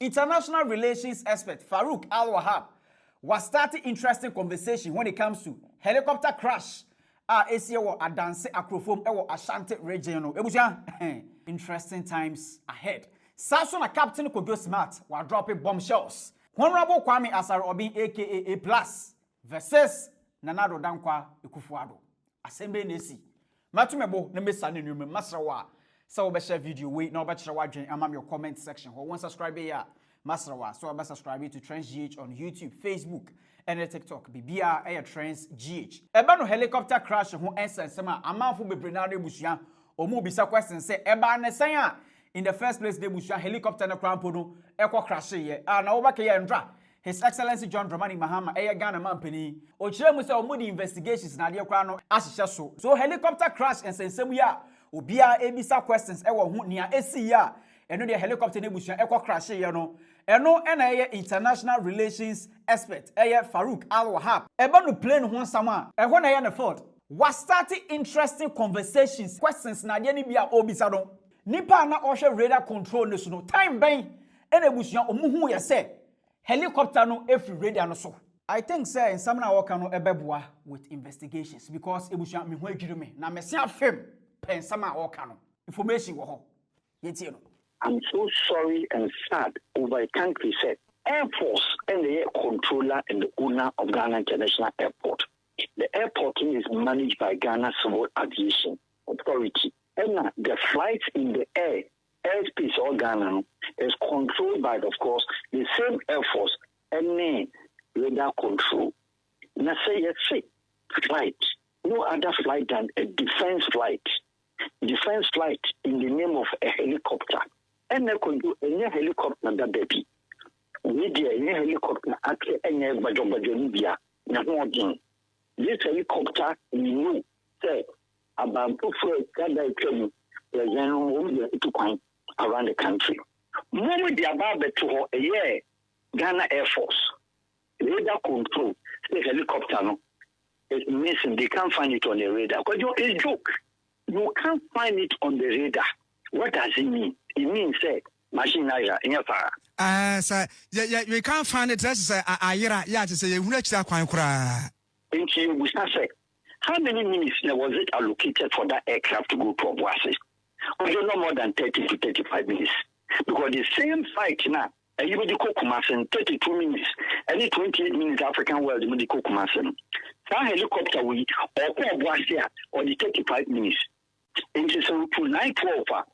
International relations expert Farouk Al Wahab was starting interesting conversation when it comes to helicopter crash. Esi wo adanse akrofom ewo Ashanti region no. Ebusia interesting times ahead. Saso na Captain Kojo Smart wa dropping bombshells. Honorable Kwame Asare Obi aka A+ versus Nanado Dankwa Ekufuado. Asembe nesi. Matumebo na mesane nume masrawa. So be share video we na oba kire wadwen amam your comment section. Ho one subscribe ya masrawa. So oba subscribe to Trends GH on YouTube, Facebook, and TikTok. Bibia air Trends GH. Eba no helicopter crash ho ensensem a amanfo bebre na ebusua. Omo bisa question say eba ne sen a in the first place de busua helicopter na krampo no ekọ crash ye. Na oba ke ye ndra. His Excellency John Dramani Mahama Ghana Mampani o kire mu say omo di investigations na de kra no ahihye so helicopter crash ensensem ya obia ebisa questions ewo ho nia esi ya eno de helicopter na busua ekọ crash ye no eno na ye international relations expert Farouk Al Wahab eba no plane ho nsama eho na ye na fault was starting interesting conversations questions na de ni bia obisa no nipa na ohwe radar control ne so no time ben ena busua omuhu ye say helicopter no every radar no so. I think say in some na work no ebeboa with investigations because ebusua me ho adwiri me na me se afem pen some na work no information wo ho yetie no. I'm so sorry and sad over a country said Air Force and the controller and the owner of Ghana International Airport. The airport is managed by Ghana Civil Aviation Authority, and the flights in the airspace of Ghana is controlled by, of course, the same Air Force and radar control. Now say yes, flight, no other flight than a defense flight in the name of a helicopter. And they could do any helicopter that baby. We did any helicopter actually any bajo na holding. This helicopter we knew say about around the country. Moment the above to a year, Ghana Air Force, radar control, the helicopter no, is missing. They can't find it on the radar. Because it's a joke. You can't find it on the radar. What does it mean? It means say machine in your fire. Sir, you can't find it. That's to say you will not into you we say how many minutes was it allocated for that aircraft to go to Obuasi? No more than 30 to 35 minutes. Because the same flight now, you would go Kumasen 32 minutes, any 28 minutes African world, you would go Kumasen. That helicopter we or or the 35 minutes. Into so to 9:12,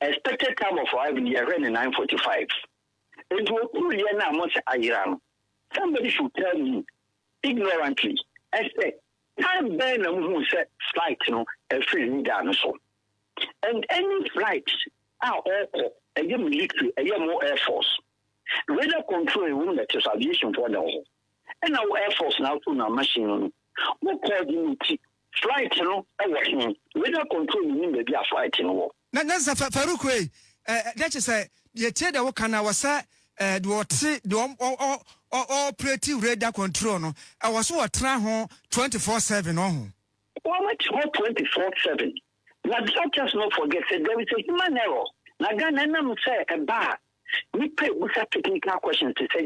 expected time of arrival here around 9:45. Into a year now, much Iran. Somebody should tell me ignorantly, I say, time Ben who said flight, a free leader so. And any flights are all a year military, a year more Air Force. Radar control a woman that is aviation for the whole. And our Air Force now to our machine. What coordinate flight, working. Radar control mean the a flight in war. That's a Farouk. That is a you tell the work and I was operative radar control. No, I was so a try home 24/7 on. Well, much more 24/7. Now, just not forget that there is a human error. Now, Ghana say a bar. We pay with technical questions to say,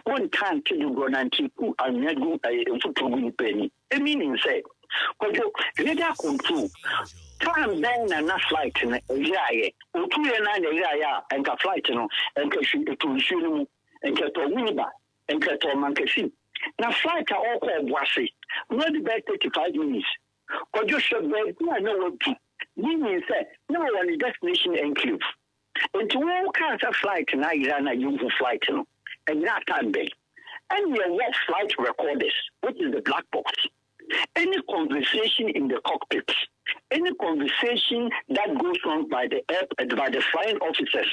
one can't tell you go and who are not good to win penny. A meaning say, but you radar control. Time then and not flight in a year, or 2 years and a flight, and to shoot and get a winner and get a monkey. Now, flight are all called Wasi, not about 35 minutes. But you should I know what to meaning say no one destination enclave. And to all kinds of flight in Iran are you flight and that time bay. And your what flight recorders, which is the black box. Any conversation in the cockpit, any conversation that goes on by the flying officers.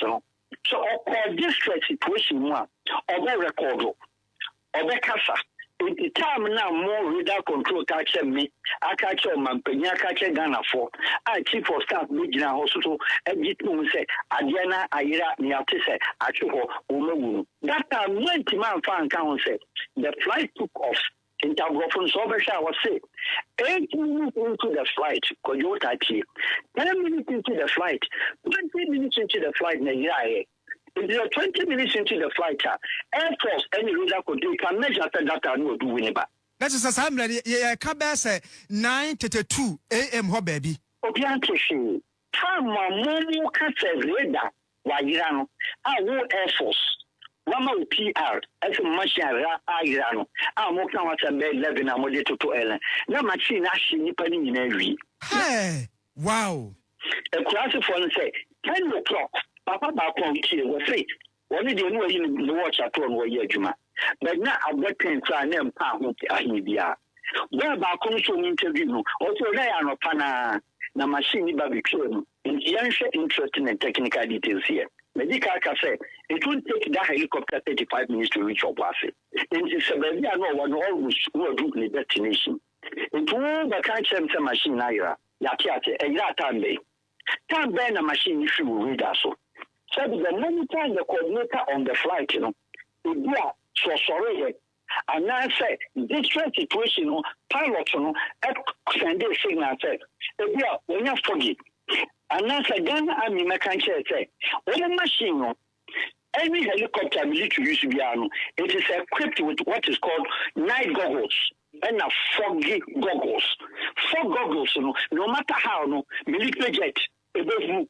So or this situation one or the record or the casa. In the time now, more radar control catch me. I catch on Mampenia, catch Ghana for. I chief of staff, Mijina Hospital, and it will say, Adiana, Ira, Niatise, Achuho, Umu. That time, when Timan Fan Council said, the flight took off. In Tabrofon Sobersha was say, 8 minutes into the flight, Koyota 10 minutes into the flight, 20 minutes into the flight, If you are 20 minutes into the flight, Air Force, any radar control can measure that and will do whenever. That is a time that 9:32 a.m. ho baby. Obianteshi, time Momo Cat's radar, Wayano, I will Air Force. Wama PR as a machine Irano. I'm walking out at 11 and more to Ellen. No machine actually penny in every. Hey, wow. A class of one say 10 o'clock. Papa Bacon here was say, what did you know in the watch at one way, Juma? But now I've got 10 cry name pound Ahibia. Where Bacon to interview, also they are no pana, na machine barbecue. In the interesting and technical details here. Medical say it will take that helicopter 35 minutes to reach your base. In the Sabbath, I know one always will do the destination. It will the cancer machine, Ira, Yatiate, and Yatambe. Time burn a machine if you read us. So the many times the coordinator on the flight, you know, so sorry. And now say this situation, pilots, you know, send a signal, say, when you forget. And now say, Ghana Army mechanic say, all machine, any helicopter military use it is equipped with what is called night goggles and a foggy goggles. Fog goggles, you know, no matter how, no military jet, we don't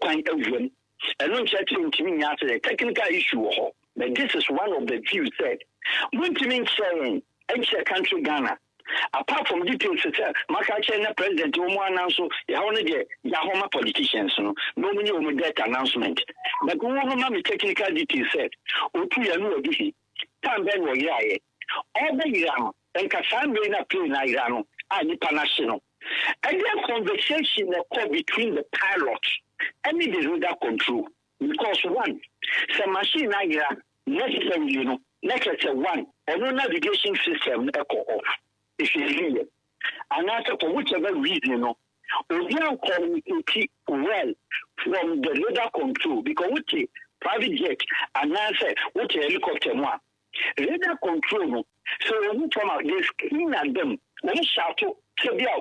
find everyone. And don't check to me after the technical issue. But this is one of the views said. When to mean saying, any country Ghana. Apart from details, Makacha president, so Yahoma politicians, no many that announcement. But we technical details said, Otu Tam Ben wa Yaye, all the Iran, and Kassan Rena plane Iran, and Panasino. And their conversation between the pilots and the radar control. Because one, some machine Iran, necessarily, you know, next one, or no navigation system echo off. If you hear, and after for whichever reason, you know, we are communicating well from the radar control because with the private jet and answer with the helicopter one. Radar control, so when you come out, they scream at them. When you shout, say,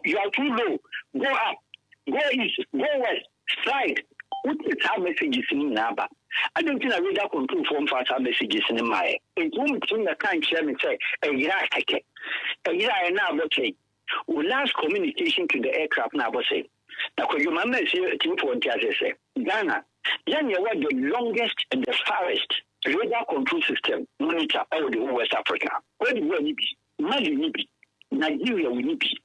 you are too low, go up, go east, go west, slide. What is our messages in Naba? I don't think I radar control form for our messages in my. It won't between the time chairman say, a year I can. A year I now say, we last communication to the aircraft now say. Now, could you remember here, Team 20 as I say, Ghana, then you were the longest and the farthest radar control system monitor over the whole West Africa. Where do we be? Mali will be. Nigeria will be.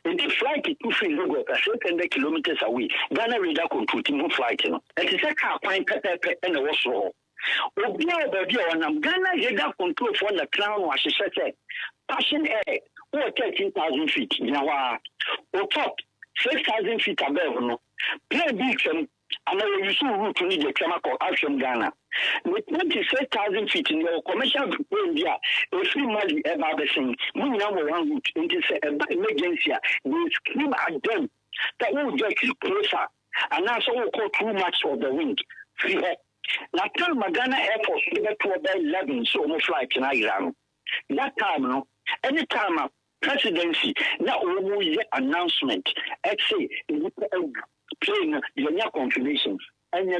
And the flight is 200 kilometers away. Ghana radar control team flight, you know. And it's a car fine pepper and a wash roll. Obia baby on Ghana radar control for the crown was she said, Passion air, or 13,000 feet. Now, or top 6,000 feet above, no. Play big and I will use route to need the chemical action Ghana. With 26,000 feet in your commercial India, a free money about the same. We number one route into emergency. They scream at them that will get closer and also will call too much of the wind. Free help. Now tell Ghana Air Force to get to about 11 so no flight in Iran. That time, no, anytime presidency, now we get announcement. Let's say plane your confirmation. And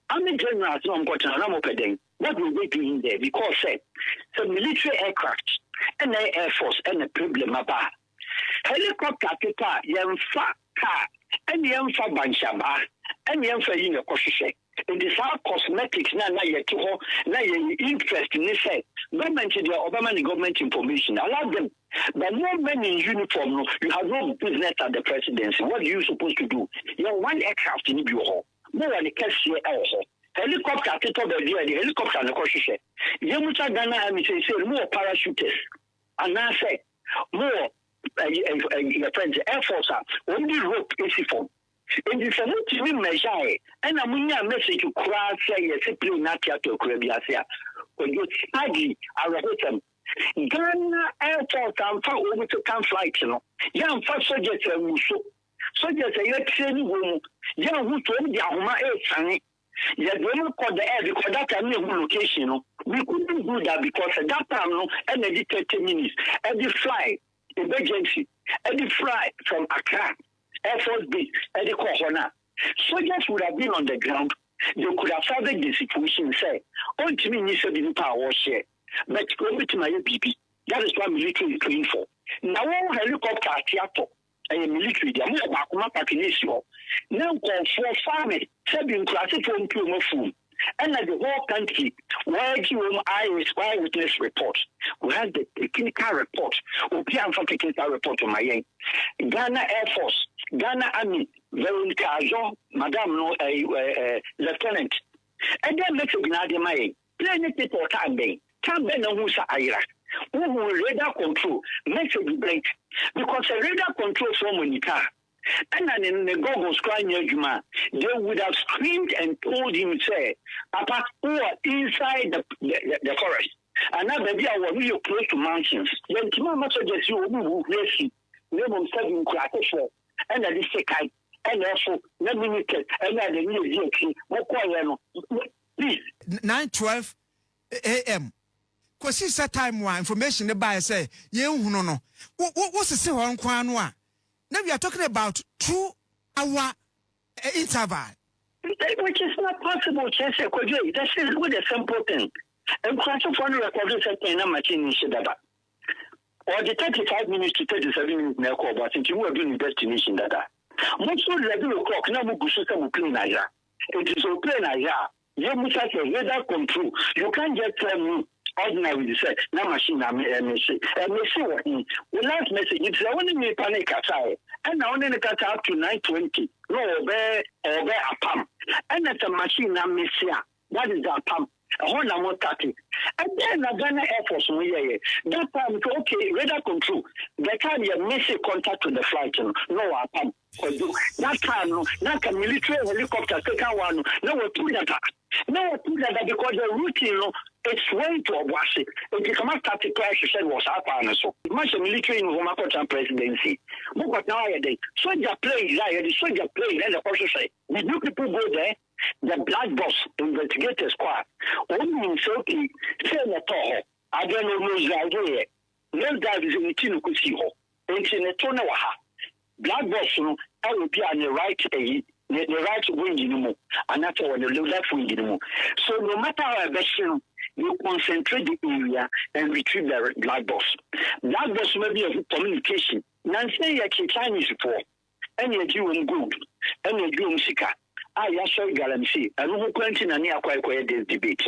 I'm in general, so I'm what will they do in there? Because some military aircraft and the Air Force and the problem about helicopter car, young fat car, and young fat banshaba, and young for in a coshe. It is our cosmetics now yet to now interest in this say. Government the Obama government information. Allow them. But no men in uniform, you have no business at the presidency. What are you supposed to do? You have one aircraft in your home. No one can see helicopter at the top of the helicopter and the coshe. Yamucha Ghana, I say more parachutists. And now say more friends, Air Force, only rope is form. And it's a multi measure, and I'm in a message to cry, say, simply not yet to Caribbean. When you study, I wrote them. Ghana Air Force, I'm far over to come flight, you know. Young first soldiers, soldiers, a training room, young who told the Ahoma Air Sunny. Yet when we call the air because that time no location, we couldn't do that because at that time, no, and 30 minutes, every flight, emergency, every flight from Accra. Air Force Base, and the Corona. Soldiers would have been on the ground they could have solved the situation, say, on to me, you said the power share, but go to my BP. That is what military is trained for. Now, helicopter theater, a military, they are more about Pakinisio. Now, call for farming, serving classes from Puma food. And at the whole country, where eyewitness report, we have the technical report, we have a technical report on my end. Ghana Air Force, Ghana Army, Veronica Ajo, Madame no, Lieutenant. And then make a gnadi my planet people Tambe, no Musa Ira. Who will radar control, make a break, because a radar control from Monica. And then in the goggles crying, they would have screamed and told him, say, Papa, who are inside the forest. And now, baby, I will be close to mountains. Then, Timama suggests you will race you. They will start in Crash, and at the second, and also, let me look at, and then the new J0KE, what please. 9:12 a.m. Because it's a time where information the buyer say, no. What's the say on Kwanwa? Now we are talking about 2-hour interval. Which is not possible, Chelsea. That's really a simple thing. And Crash of one recorded a machine in Shidaba. Or the 35 minutes to 37 minutes in Echo, but since you were doing destination data. Most of the 11 o'clock, now we go clean Aya. It is so plain Aya. You must have a radar control. You can't just tell me. Ordinary say, no machine, I may say what the last message is only me panic attack, and I only cut up to 9:20. No, bear a pump, and that's a machine, I may say that is a pump. A whole number 30. And then I Ghana Air Force, that time, okay, radar control. That time you miss a contact to the flight, no, a pump. That time, no, not a military helicopter, second one, no, two that. No, because the routine, it's way to wash it. If you come out to Crăsh, you said was up on so much military in Romakotan presidency. But now they soldier play, the soldier play, then the person say, the new people go there, the black box investigator squad. Only in Soki, say the Toho, I don't know who's idea. No guy is in the Tinukusiho, it's in the Tonawaha. Black box, I will be on the right. The right wing anymore, and that's on the left wing anymore. So no matter how version, you concentrate the area and retrieve the black box. Black box may be a communication. Nancy, you're Chinese for, and you're doing good, and you're doing sicker. I saw guarantee, and who quentin and near quite this debate.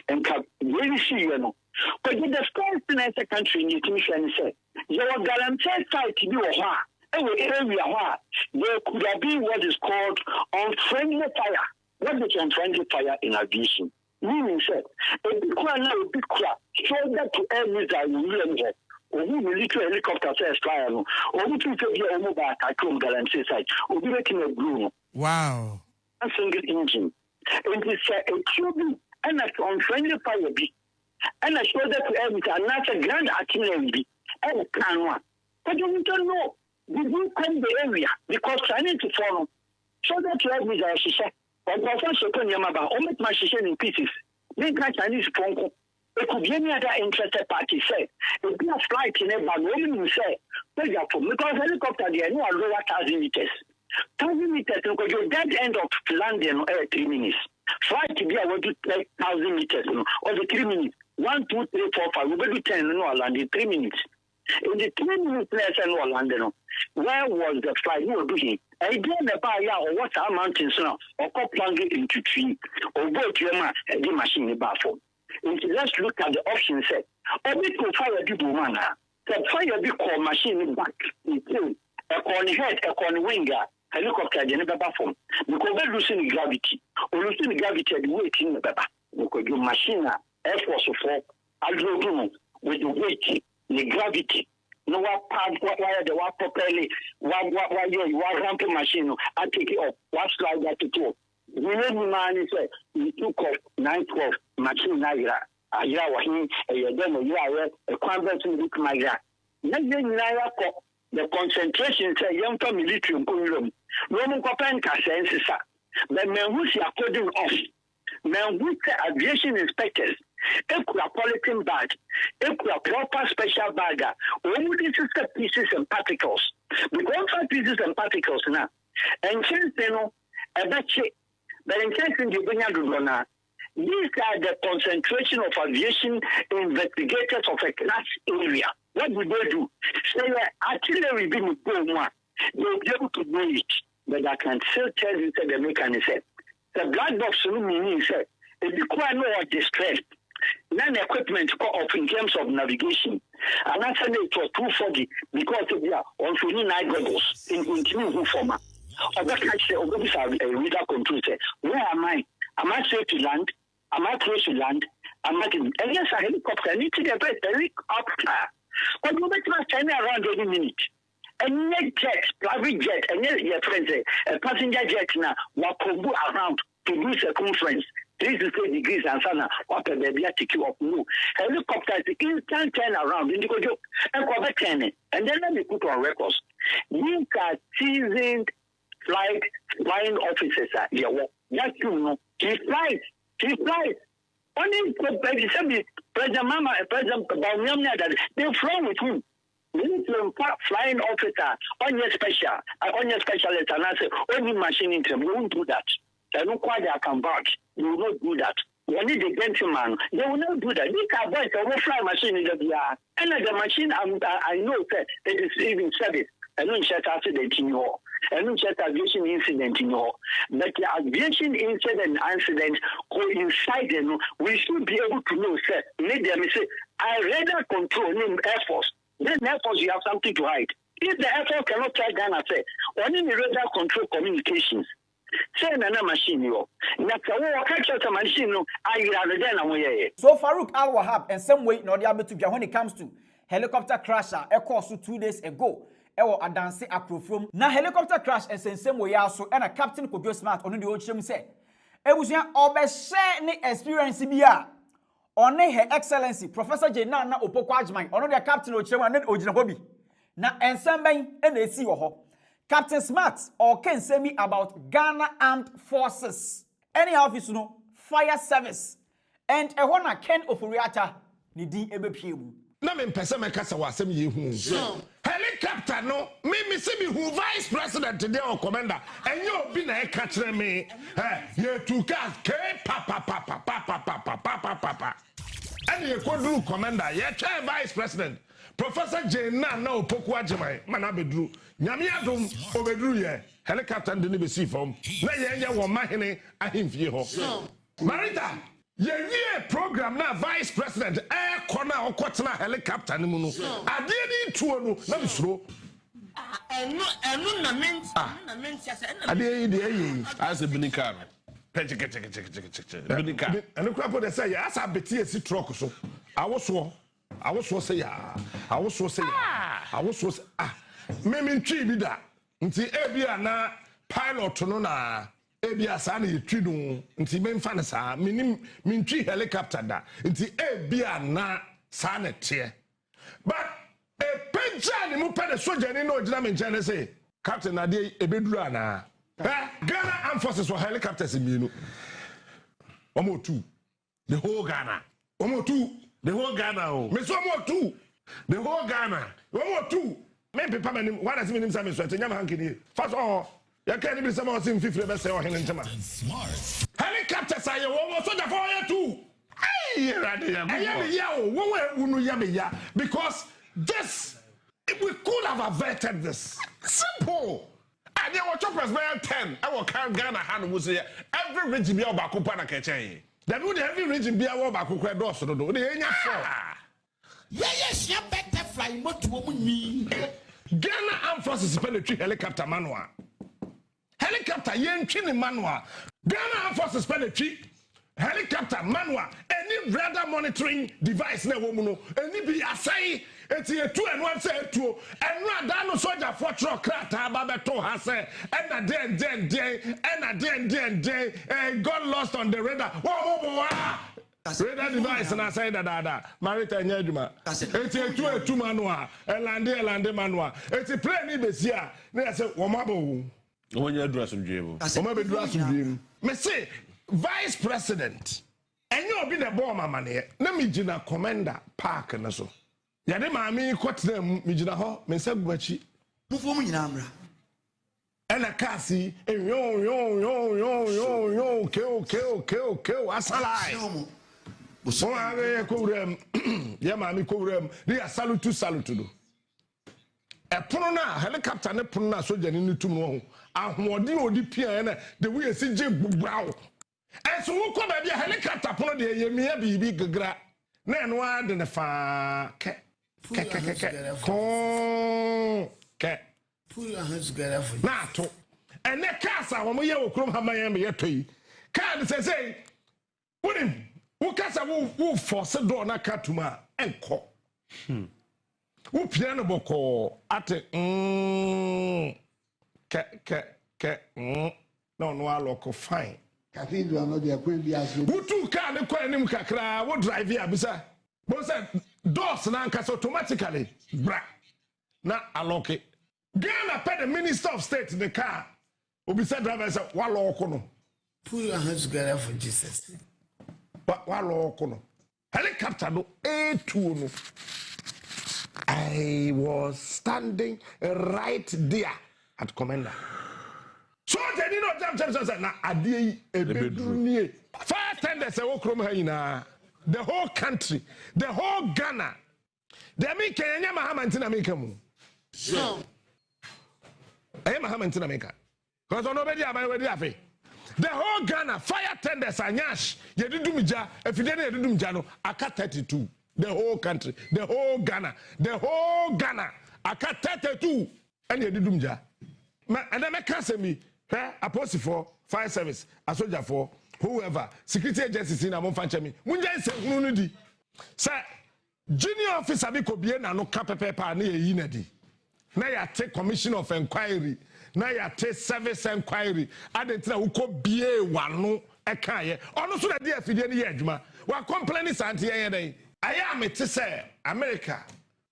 And really see, you know. But the first thing as a country in the commission said, your guarantee side to do a war. Area where there could have been what is called unfriendly fire. What is unfriendly fire in aviation? Meaning, sir, a big one, a big crap, shoulder to air missile will be or who military helicopter says fire, or who to take your mobile attack from guarantee side, or be making a blue. Wow. A single engine. And it's a tube and an unfriendly fire be. And a shoulder to air missile, and that's a grand artillery be. And a can one. But you don't know. We do come the area because I need to follow. So that you have me as she said, but also put your mother, or make my session in pieces. Then Chinese phone. It could be any other interested party say. It be a flight in a bag, women say, because helicopter there no lower 1,000 meters. 1,000 meters because you're dead end of landing 3 minutes. Flight to be able to take 1,000 meters, or the 3 minutes. 1, 2, 3, 4, 5. We will do 10 no land in 3 minutes. In the 3 minutes less and no land, where was the flight? You were doing. I did the bar or what our mountains now, or cop plunging into tree, or go to the machine in bar form. Let's look at the option set. Or we could fire people, man. The fire be called machine in back, in plane, a corner head, a corner winger, helicopter, the never form. Because we're losing gravity, or losing gravity at the weight in the pepper. Because your machine, Air Force of 4, I'll do with the weight, the gravity. No what part, what wire the what properly, what ramp machine, I take it up, what slide that to do. We need man is we took off 912 machine Naira. Aya wahin a demo you are a conversion with Magra. Naira the concentration say young military room. Roman Copenka sense, but men who see according off. Men who aviation inspectors. Equal polythene bag, equal proper special bag, only sister pieces and particles. Because 5 pieces and particles now. And since you know, a batch But in case in the these are the concentration of aviation investigators of a Crăsh area. What do they do? Say artillery being going on. They'll be able to do it. But I can still tell you the mechanism. The black box means it requires no distress. None equipment of in terms of navigation. And that's it was 240 because they are also in night goggles in continuing format. Or that I say, oh, this is a reader control. Where am I? Am I safe to land? Am I close to land? Am I in? And yes, a helicopter. I need to get a helicopter. But you make my time around every minute. And net jet, private jet, and your friends, a passenger jet now, what could go around to do circumference. 360 degrees and sana, what a baby take you up. No. Helicopter is instant turn around. And then let me put on records. These are seasoned flying officers. Yes, you know. He flies. Only President Mama and President Baumyamna that they fly with him. We need to flying officer on your specialist and I say, only machine in them. We won't do that. They don't quite come back. They will not do that. We need the gentleman. They will not do that. These are boys that will fly machine in the VR. And the machine, I know that it is even service. I don't check accident in your. I don't check aviation incident in your. But the aviation incident coincide. We should be able to know, sir. Let them say, I rather control name Air Force. Then Air Force, you have something to hide. If the Air Force cannot tell Ghana, say, only the radar control communications. Say another machine, yo. Machine, So Farouk Al Wahab, and some way, not able to get when it comes to helicopter crash, a course 2 days ago. Ewo adanse akrofrom na helicopter crash same way also and a captain could go smart on the old shame say ebusia obehye ne experience bia one her excellency Professor J0KE Opoko Ajman ono the captain ochirem and ogina hobi na ensemben e na esi wo ho Captain Smart or can say me about Ghana Armed Forces anyhow if you know fire service and a one Ken Ofuriata ni din ebepiemu na me mpese me kasa wasem ye hu helicopter no me say me who vice president today or commander enye obi na e ka kire me ye two cars k papa and ye koduru commander ye try vice president Professor J0KE Opoko Ajman mana beduru nyame adom obeduru ye helicopter de ne be si fom na ye nya wo mahene ahemfie ho Marita ye program na vice president kona okotena helicopter ni mu no ade ni tuo no na bisuro enu na menti ase ade yi de yi as a binika no binika enu kura po de say ya asa beti esi truck so awoso say ya me ntwi bi da nti ebia na pilot no na ebia sa na yetwi no nti memfa na sa mentwi helicopter da nti ebia na sa na tie but e peja ni mu pede soja ni no gina me nche say captain ade ebeduru ana Ghana Armed Forces for helicopters mienu omo two the whole Ghana omo two the whole Ghana o me so omo two the whole Ghana omo two me papa manim what does mean say so nyama hankini first all you can't be some sim fifre be say o hene ntema helicopters are wo so da for you too hey rade ya wo ya me ya because this we could have averted this simple and you watch choppers by 10 I will can Ghana hand was here every region be about kupa na kechen that would every region be about bakukwa do so do the enya for yes you better fly moto mu Ghana Armed Forces spend helicopter manual helicopter yentwi ni manual Ghana Armed Forces spend helicopter manual any radar monitoring device na wo mu no any bi asai eti etu enu ase etu enu ada no soldier for truck krata ba beto ha say na den got lost on the radar radar device na say da marita nya aduma eti etu manual elande manual eti plane be sia na say wo mabo Onye address mdwem. Oma be address mdwem. Me say vice president enye obi na bo mama ne na me gina commander park na so. Ya de maami kwotena me gina ho me nsa guachi. Mufo mu nyina amra. And a kasi, yo, kill, asalai. So I could Yamami Kurem, they are salute to do. A puna helicopter and a puna soldier in the tomorrow. And what do you piano the way see Jim Brown? And so who come be a helicopter upon the Yemi big gra. Nan one than a fa cat. Pull your hands together for NATO. And that casa when we have come Miami a pay. Can't say, what him? Who casa who force a door na katuma and call. Who piano boko at no local fine. Cathedral no dey akwen bi aso. Who two car the kwan nim kakra wo drive here bisa. But said doors na anka automatically bra. Na aloke. Ghana pay the minister of state in the car. Obi said driver say wa lock no. Pull your hands together for Jesus. Wa lock no. Helicopter no A2 no. I was standing right there at commander. So they did not jump na adie ebedrunie. Fire tenders say okrom ha ina. The whole country, the whole Ghana. They make Kenya Mahamantina make mu. So I am Mahamantina make. Because nobody am ready afi. The whole Ghana fire tenders anyash. Ye did mija. If you didn't do mija no, aka 32. The whole country, the whole Ghana, aka 32. And ye did mija. And then make say me. Apostle for fire service, a soldier for whoever, security agencies in Amon Fanchami. Munja say, Unudi. Sir, junior officer be could no capepa near Yinedi. Now you take commission of inquiry. Now you take service inquiry. I didn't know who could be a one no a kaye. Also, the dear Fidian Yedma. We're complaining Santi. I am it to say America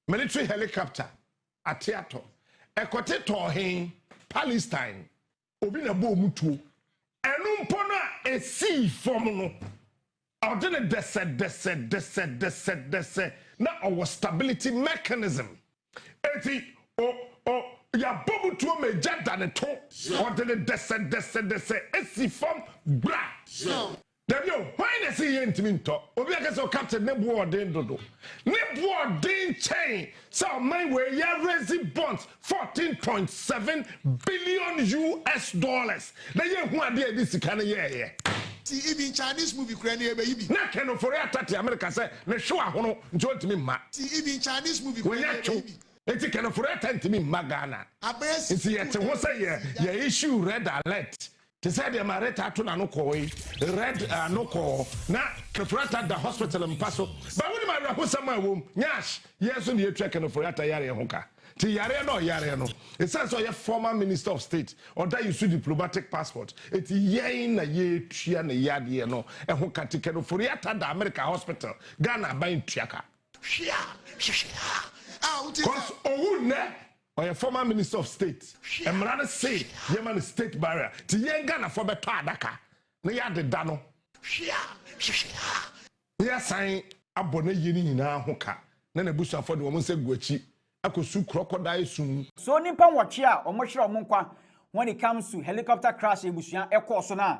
military helicopter at theater. A coteto hin Palestine. Obi na bo mutuo enu mpona esi fom no odene dese na our stability mechanism eti ya bo mutuo me jada ne to odene dese esi fom bra Then yo, why they say you ntimi nto? Obi aka say captain ne boarding dodo. Ne boarding chain. So my way ya raising bonds 14.7 billion US dollars. Na ye hu ade edi sika na ye. See even Chinese movie kura na ebe ibi. Na keno for attack America say ne show ahono nti ontimi ma. See even Chinese movie kura na ebe ibi. Eti keno for attack ntimi ma Ghana. Abesi. Eti ye te ho say ye issue red alert. They said the Mareta to Nanokoi, red no call, na Kefrata the hospital in Paso. But when my Rapo Sama womb, Yash, yes, on the track and for Yata Yare Hoka. Ti Yare no Yare no. It says so your former minister of state, or that you see diplomatic passport. It's yen a ye trian a yadi no, and Hoka Tikano for Yata the America hospital, Ghana buying Triaka. Because oh, ne. Or a former minister of state, and rather say, Yemen state barrier, to Ghana for better Daka, near the Dano. Yes, I abonne yini na hoka, then a bush for the woman said, Gucci, I could sue crocodile soon. So Nippon watch here, or much Monkwa, when it comes to helicopter crash, Ebusian, Echo Sona,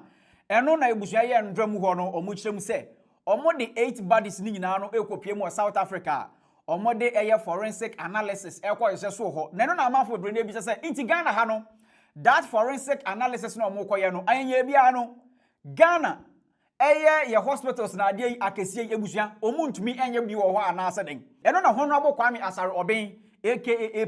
and no Ebusia and Dramuhono, or much them say, or more the 8 bodies in Nano, Eco Piemo, South Africa. Or more day air forensic analysis echo is so hot. Nano na man for brain be say inti Ghana hano. That forensic analysis no mo koye no anye bia no. Ghana aye ye hospitals na dey akesie ebusia omuntumi enye bi wo ho anase den. Eno na honorable Kwame Asare Oben aka A+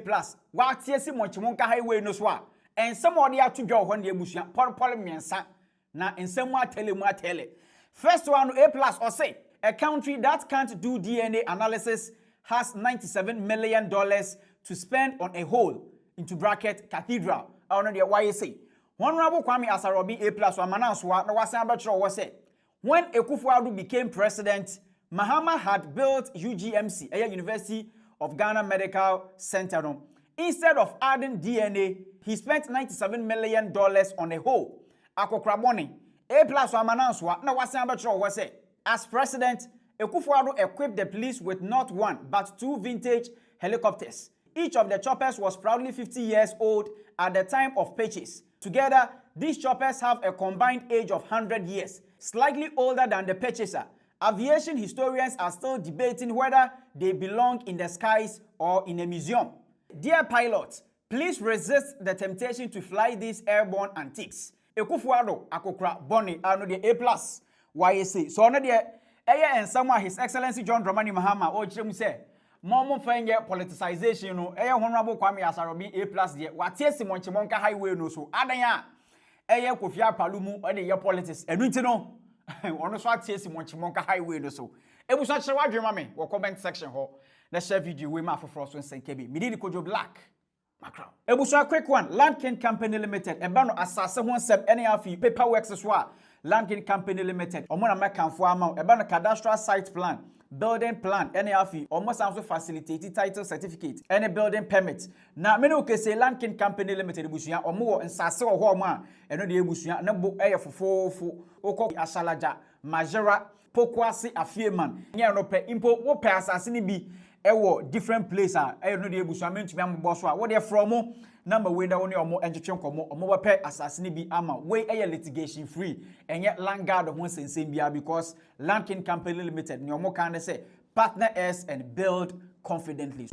wa tie si monchimonka highway no so a ensem ode atodwa ho na ebusia porpol miensa na ensem atele. First one A+ or say a country that can't do DNA analysis has $97 million to spend on a hole into bracket cathedral. I don't know why you say. Honorable Kwame Asare Oben A+ or Mananswa na wasan betro was say when Akufo-Addo became president, Mahama had built UGMC, a University of Ghana Medical Center. Instead of adding DNA, he spent $97 million on a hole. Akokraboni A+ or Mananswa na wasan betro was say as president Akufo-Addo equipped the police with not one but 2 vintage helicopters. Each of the choppers was proudly 50 years old at the time of purchase. Together, these choppers have a combined age of 100 years, slightly older than the purchaser. Aviation historians are still debating whether they belong in the skies or in a museum. Dear pilots, please resist the temptation to fly these airborne antiques. Ekufuado akokra boni ano de A+. YSA. So ono de and someone His Excellency John Dramani Mahama o chirem say momo fanye politicization no Honorable Kwame Asarobi A+ de watie Simonchimonka highway no so adanya Kofi Apalumu o de ye politics enu nti no ono so atie Simonchimonka highway no so ebusa kire wadwema me wo comment section ho na share video we ma foforo so nsenkebi me di Kojo Black Macron. Ebusa quick one. Land King Company Limited. Ebano asase ho nsem ene afi paperwork so a Land King Company Limited. Omo na mekanfo ama. Ebano cadastral site plan, building plan ene afi. Omo also facilitate title certificate, any building permit. Na me no ke say Land King Company Limited ebusuya omo wo nsase wo ho ma eno de ebusuya na bo eye fofofo. Okọ Asalaja, Majera, Pokwasi Afieman. Nya no pe impo wo pe asase ni bi ewo different place no de ebusuame ntumi ambo so wo de from number we da woni omo enjetwe nkomo omo ba pe asase ni bi ama we litigation free enye land guard ho sensem bia because Land King Company Limited ni omo kan say partner us and build confidently.